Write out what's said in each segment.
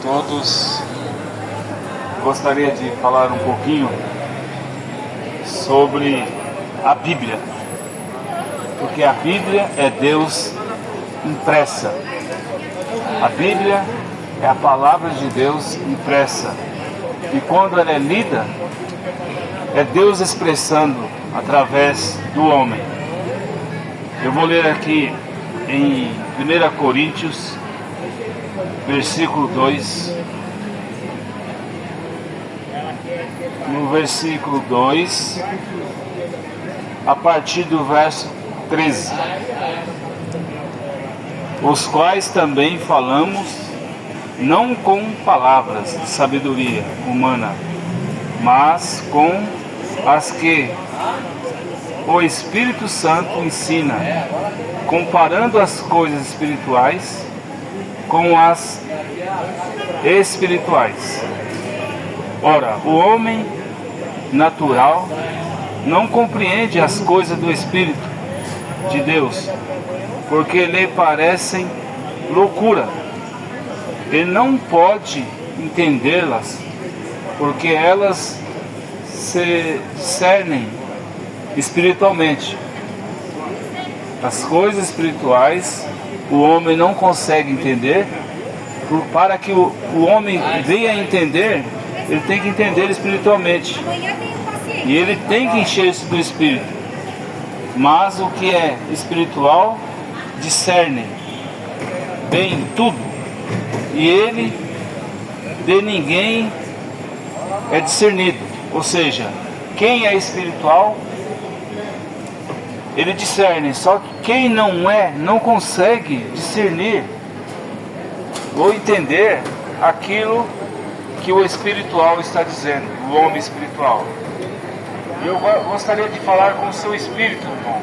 todos. Gostaria de falar um pouquinho sobre a Bíblia, porque a Bíblia é Deus impressa. A Bíblia é a palavra de Deus impressa, e quando ela é lida, é Deus expressando através do homem. Eu vou ler aqui em 1 Coríntios, versículo 2. No versículo 2, a partir do verso 13. Os quais também falamos, não com palavras de sabedoria humana, mas com as que o Espírito Santo ensina, comparando as coisas espirituais com as espirituais. Ora, o homem natural não compreende as coisas do Espírito de Deus, porque lhe parecem loucura. Ele não pode entendê-las, porque elas se discernem espiritualmente. As coisas espirituais o homem não consegue entender. Para que o homem venha a entender, ele tem que entender espiritualmente, e ele tem que encher-se do Espírito. Mas o que é espiritual discerne bem tudo, e ele de ninguém é discernido. Ou seja, quem é espiritual, ele discerne. Só que quem não é, não consegue discernir ou entender aquilo que o espiritual está dizendo, o homem espiritual. E eu gostaria de falar com o seu espírito, irmão,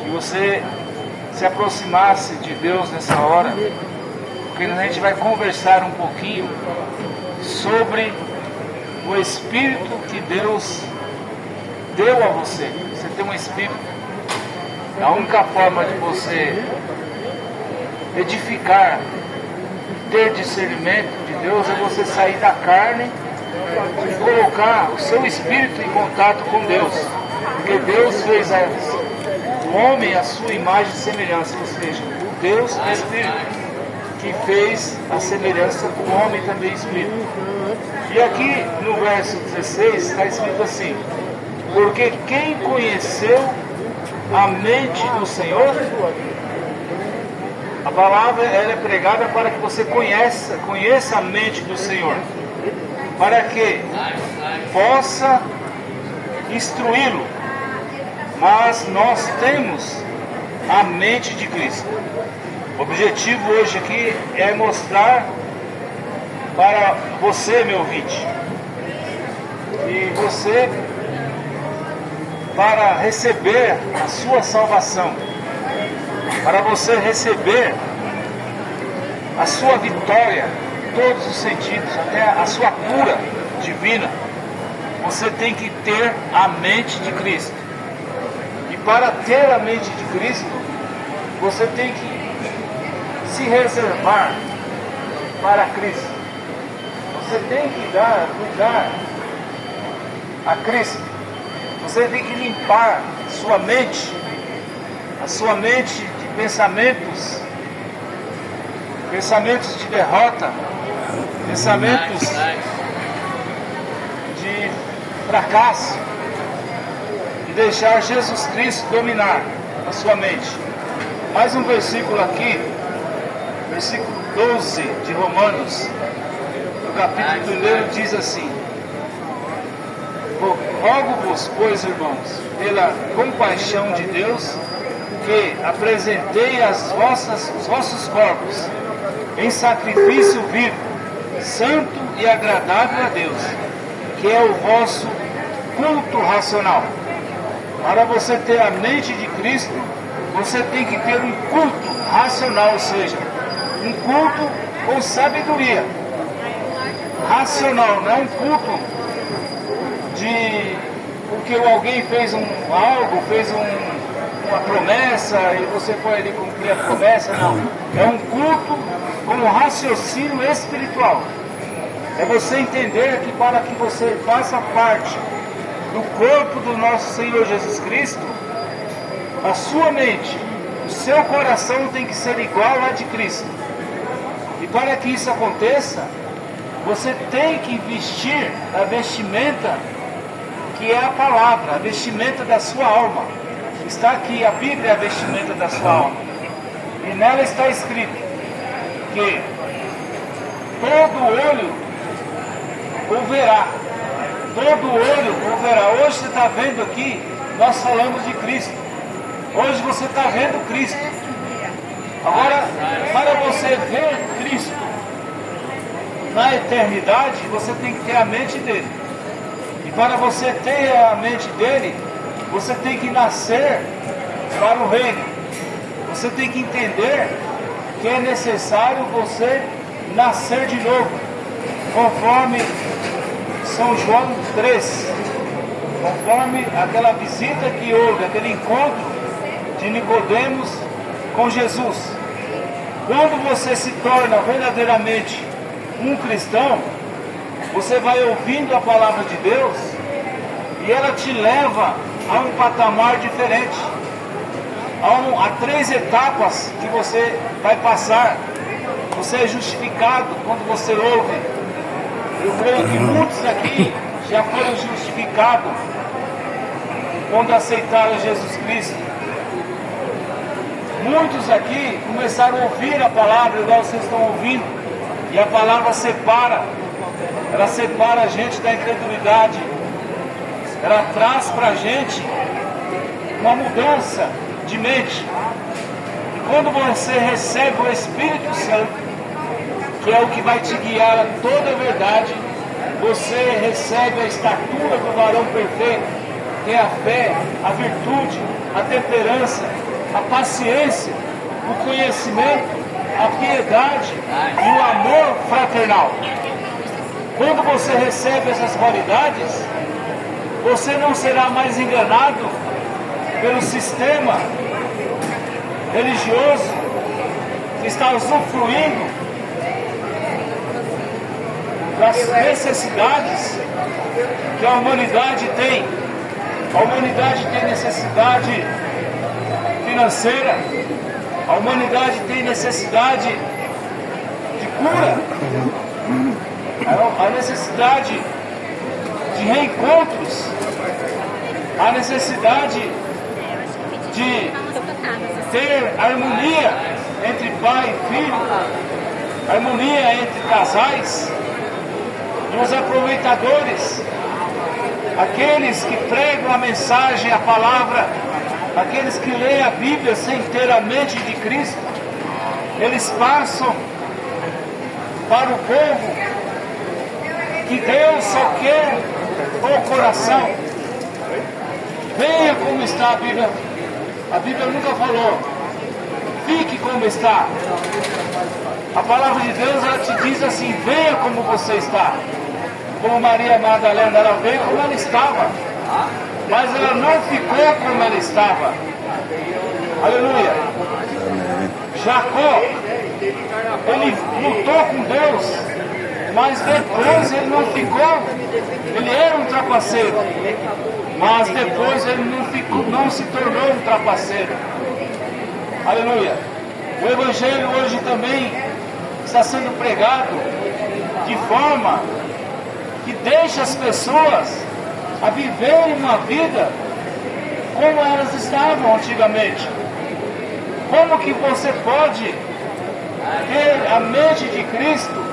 que você se aproximasse de Deus nessa hora, porque a gente vai conversar um pouquinho sobre o Espírito que Deus deu a você. Você tem um Espírito. A única forma de você edificar, ter discernimento de Deus, é você sair da carne e colocar o seu espírito em contato com Deus, porque Deus fez o homem à sua imagem e semelhança, ou seja, o Deus é Espírito, que fez a semelhança com o homem também Espírito. E aqui no verso 16 está escrito assim: porque quem conheceu a mente do Senhor? A palavra ela é pregada para que você conheça a mente do Senhor, para que possa instruí-lo. Mas nós temos a mente de Cristo. O objetivo hoje aqui é mostrar para você, meu ouvinte, e você, para receber a sua salvação, para você receber a sua vitória em todos os sentidos, até a sua cura divina, você tem que ter a mente de Cristo. E para ter a mente de Cristo, você tem que se reservar para Cristo. Você tem que dar lugar a Cristo. Você tem que limpar a sua mente de pensamentos de derrota, pensamentos de fracasso, e deixar Jesus Cristo dominar a sua mente. Mais um versículo aqui, versículo 12 de Romanos, no capítulo 1, diz assim: rogo-vos, pois, irmãos, pela compaixão de Deus, que apresentei os vossos corpos em sacrifício vivo, santo e agradável a Deus, que é o vosso culto racional. Para você ter a mente de Cristo, você tem que ter um culto racional, ou seja, um culto com sabedoria. Racional, não é um culto porque alguém fez uma promessa e você foi ali cumprir a promessa, não. É um culto como raciocínio espiritual. É você entender que para que você faça parte do corpo do nosso Senhor Jesus Cristo, a sua mente, o seu coração tem que ser igual a de Cristo. E para que isso aconteça, você tem que vestir a vestimenta que é a palavra, a vestimenta da sua alma. Está aqui, a Bíblia é a vestimenta da sua alma. E nela está escrito que todo olho o verá. Todo olho o verá. Hoje você está vendo aqui, nós falamos de Cristo. Hoje você está vendo Cristo. Agora, para você ver Cristo na eternidade, você tem que ter a mente dele. E para você ter a mente dele, você tem que nascer para o reino. Você tem que entender que é necessário você nascer de novo, conforme São João 3, conforme aquela visita que houve, aquele encontro de Nicodemos com Jesus. Quando você se torna verdadeiramente um cristão, você vai ouvindo a palavra de Deus e ela te leva a um patamar diferente. Há 3 etapas que você vai passar. Você é justificado quando você ouve. Eu creio que muitos aqui já foram justificados quando aceitaram Jesus Cristo. Muitos aqui começaram a ouvir a palavra, igual vocês estão ouvindo, e a palavra separa. Ela separa a gente da incredulidade. Ela traz para a gente uma mudança de mente. E quando você recebe o Espírito Santo, que é o que vai te guiar a toda a verdade, você recebe a estatura do varão perfeito, que é a fé, a virtude, a temperança, a paciência, o conhecimento, a piedade e o amor fraternal. Quando você recebe essas qualidades, você não será mais enganado pelo sistema religioso que está usufruindo das necessidades que a humanidade tem. A humanidade tem necessidade financeira, a humanidade tem necessidade de cura, a necessidade de reencontros, a necessidade de ter harmonia entre pai e filho, harmonia entre casais, e os aproveitadores, aqueles que pregam a mensagem, a palavra, aqueles que leem a Bíblia sem ter a mente de Cristo, eles passam para o povo que Deus só quer o coração. Venha como está a Bíblia. A Bíblia nunca falou, fique como está. A palavra de Deus, ela te diz assim, venha como você está. Como Maria Madalena, ela veio como ela estava, mas ela não ficou como ela estava. Aleluia. Jacó, ele lutou com Deus, mas depois ele não ficou. Ele era um trapaceiro, mas depois ele não se tornou um trapaceiro. Aleluia. O Evangelho hoje também está sendo pregado de forma que deixa as pessoas a viverem uma vida como elas estavam antigamente. Como que você pode ter a mente de Cristo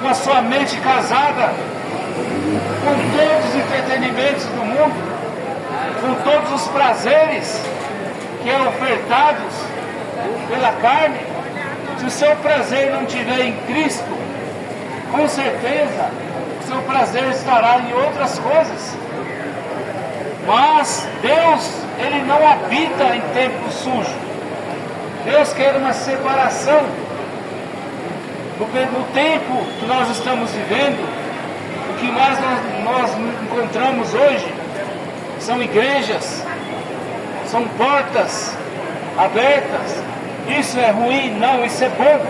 com a sua mente casada com todos os entretenimentos do mundo, com todos os prazeres que é ofertados pela carne? Se o seu prazer não estiver em Cristo, com certeza o seu prazer estará em outras coisas. Mas Deus, Ele não habita em templo sujo. Deus quer uma separação. No tempo que nós estamos vivendo, o que mais nós encontramos hoje são igrejas, são portas abertas. Isso é ruim? Não, isso é bom.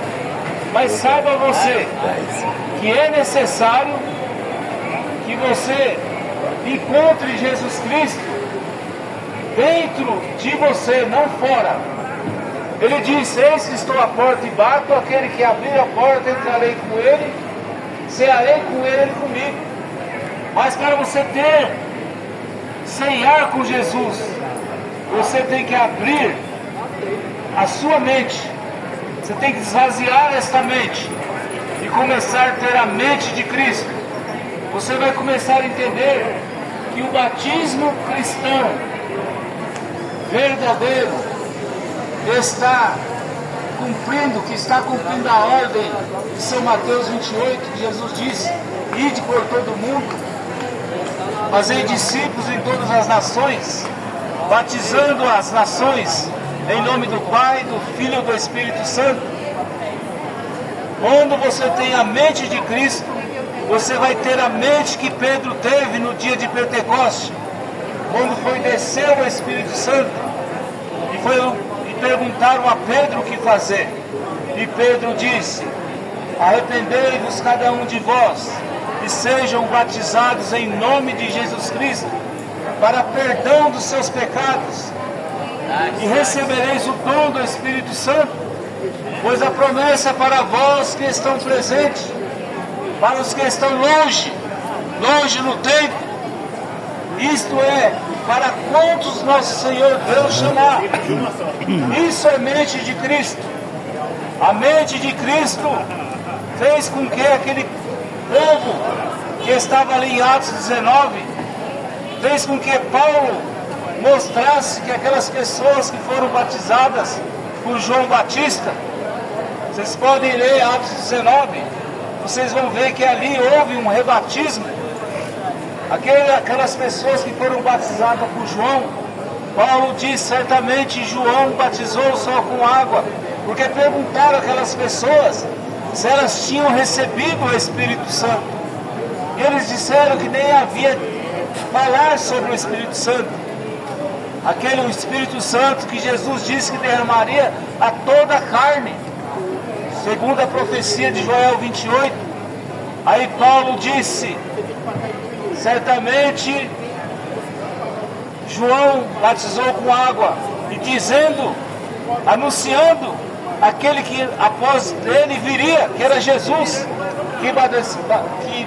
Mas saiba você que é necessário que você encontre Jesus Cristo dentro de você, não fora. Ele diz: eis que estou à porta e bato, aquele que abrir a porta entrarei com ele, cearei com ele e comigo. Mas para você ceiar com Jesus, você tem que abrir a sua mente. Você tem que esvaziar esta mente e começar a ter a mente de Cristo. Você vai começar a entender que o batismo cristão verdadeiro está cumprindo a ordem de São Mateus 28, que Jesus disse: ide por todo o mundo, fazei discípulos em todas as nações, batizando as nações em nome do Pai, do Filho e do Espírito Santo. Quando você tem a mente de Cristo, você vai ter a mente que Pedro teve no dia de Pentecostes, quando foi descer o Espírito Santo e perguntaram a Pedro o que fazer. E Pedro disse: arrependei-vos cada um de vós e sejam batizados em nome de Jesus Cristo para perdão dos seus pecados, e recebereis o dom do Espírito Santo, pois a promessa é para vós que estão presentes, para os que estão longe no tempo, isto é, para quantos nosso Senhor Deus chamar. Isso é mente de Cristo. A mente de Cristo fez com que aquele povo que estava ali em Atos 19, fez com que Paulo mostrasse que aquelas pessoas que foram batizadas por João Batista, vocês podem ler Atos 19, vocês vão ver que ali houve um rebatismo. Aquelas pessoas que foram batizadas por João, Paulo diz: certamente João batizou só com água, porque perguntaram aquelas pessoas se elas tinham recebido o Espírito Santo, e eles disseram que nem havia falar sobre o Espírito Santo, aquele Espírito Santo que Jesus disse que derramaria a toda a carne, segundo a profecia de Joel 28. Aí Paulo disse: certamente João batizou com água, e dizendo, anunciando aquele que após ele viria, que era Jesus, que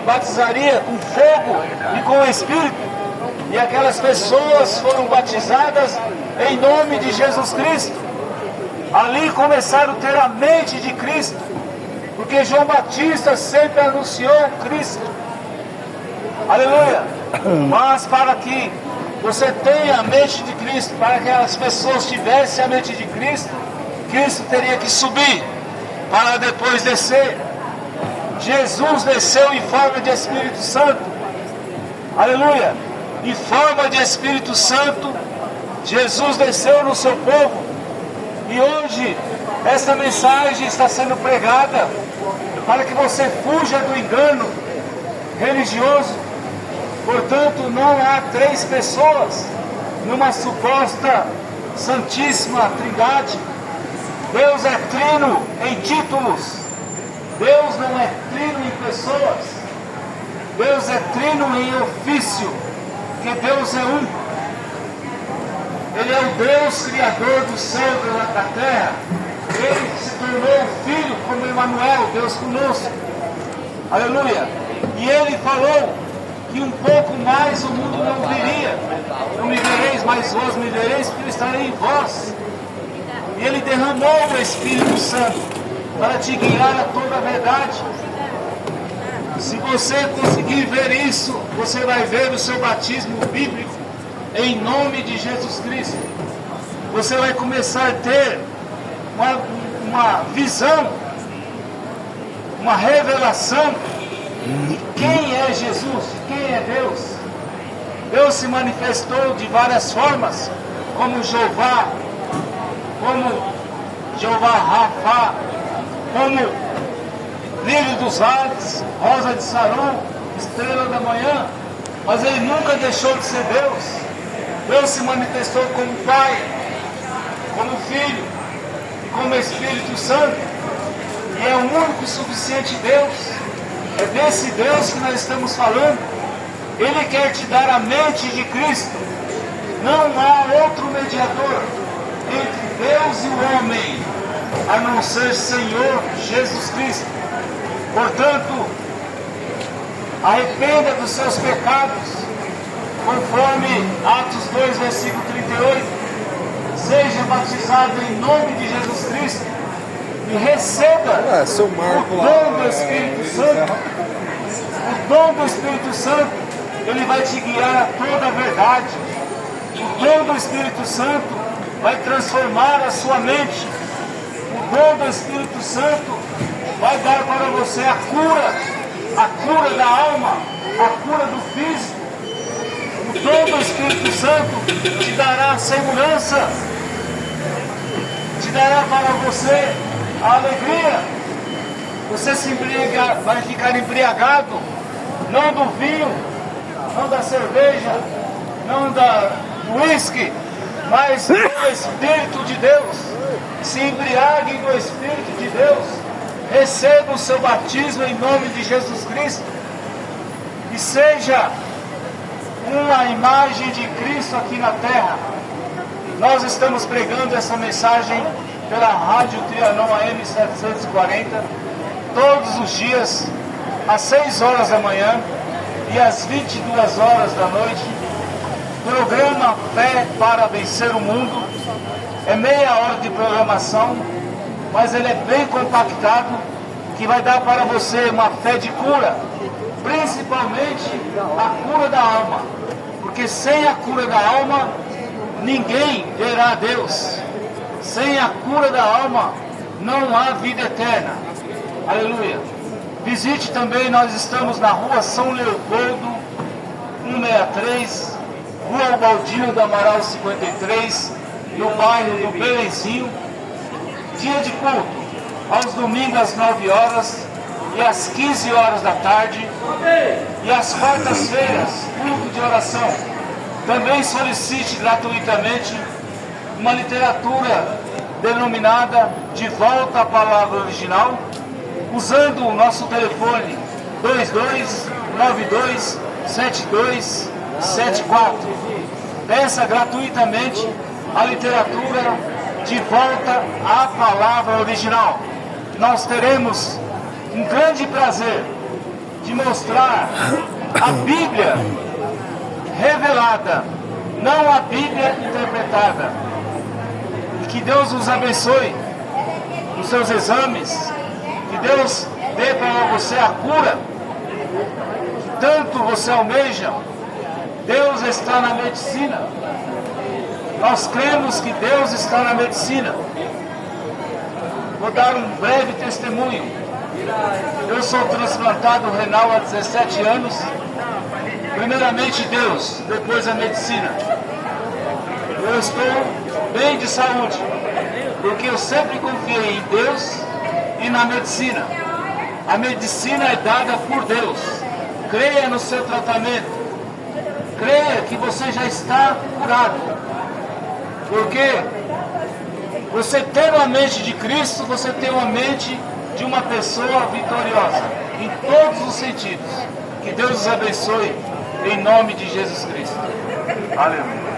batizaria com fogo e com o Espírito. E aquelas pessoas foram batizadas em nome de Jesus Cristo. Ali começaram a ter a mente de Cristo, porque João Batista sempre anunciou Cristo. Aleluia! Mas para que você tenha a mente de Cristo, para que as pessoas tivessem a mente de Cristo, Cristo teria que subir para depois descer. Jesus desceu em forma de Espírito Santo. Aleluia! Em forma de Espírito Santo, Jesus desceu no seu povo. E hoje, essa mensagem está sendo pregada para que você fuja do engano religioso. Portanto, não há três pessoas numa suposta Santíssima Trindade. Deus é trino em títulos. Deus não é trino em pessoas. Deus é trino em ofício, porque Deus é um. Ele é o Deus criador do céu e da terra. Ele se tornou Filho como Emmanuel, Deus conosco. Aleluia. E ele falou que um pouco mais o mundo não viria. Não me vereis, mas vós me vereis, porque eu estarei em vós. E ele derramou o Espírito Santo para te guiar a toda a verdade. Se você conseguir ver isso, você vai ver o seu batismo bíblico em nome de Jesus Cristo. Você vai começar a ter uma visão, uma revelação de quem é Jesus, de quem é Deus. Deus se manifestou de várias formas, como Jeová Rafa, como lírio dos vales, rosa de Saron, estrela da manhã. Mas ele nunca deixou de ser Deus. Deus se manifestou como Pai, como Filho e como Espírito Santo. E é o único e suficiente Deus. É desse Deus que nós estamos falando. Ele quer te dar a mente de Cristo. Não há outro mediador entre Deus e o homem, a não ser Senhor Jesus Cristo. Portanto, arrependa dos seus pecados, conforme Atos 2, versículo 38. Seja batizado em nome de Jesus Cristo e receba o dom do Espírito Santo. O dom do Espírito Santo, ele vai te guiar a toda a verdade. O dom do Espírito Santo vai transformar a sua mente. O dom do Espírito Santo vai dar para você a cura da alma, a cura do físico. O dom do Espírito Santo te dará segurança, te dará para você a alegria. Você vai ficar embriagado, não do vinho, não da cerveja, não do uísque, mas do Espírito de Deus. Se embriague do Espírito de Deus. Receba o seu batismo em nome de Jesus Cristo e seja uma imagem de Cristo aqui na terra. Nós estamos pregando essa mensagem pela Rádio Trianon AM 740 todos os dias às 6 horas da manhã e às 22 horas da noite. Programa Fé para Vencer o Mundo. É meia hora de programação, mas ele é bem compactado, que vai dar para você uma fé de cura, principalmente a cura da alma, porque sem a cura da alma, ninguém verá a Deus. Sem a cura da alma, não há vida eterna. Aleluia. Visite também, nós estamos na rua São Leopoldo, 163, Rua Baldino do Amaral 53, no bairro do Belenzinho. Dia de culto, aos domingos às 9 horas e às 15 horas da tarde. E às quartas-feiras, culto de oração. Também solicite gratuitamente uma literatura denominada De Volta à Palavra Original, usando o nosso telefone 22927274. Peça gratuitamente a literatura De Volta à Palavra Original. Nós teremos um grande prazer de mostrar a Bíblia revelada, não a Bíblia interpretada. E que Deus nos abençoe nos seus exames, que Deus dê para você a cura que tanto você almeja. Deus está na medicina. Nós cremos que Deus está na medicina. Vou dar um breve testemunho. Eu sou transplantado renal há 17 anos. Primeiramente Deus, depois a medicina. Eu estou bem de saúde, porque eu sempre confiei em Deus e na medicina. A medicina é dada por Deus. Creia no seu tratamento. Creia que você já está curado. Porque você tendo a mente de Cristo, você tem uma mente de uma pessoa vitoriosa, em todos os sentidos. Que Deus os abençoe, em nome de Jesus Cristo. Aleluia.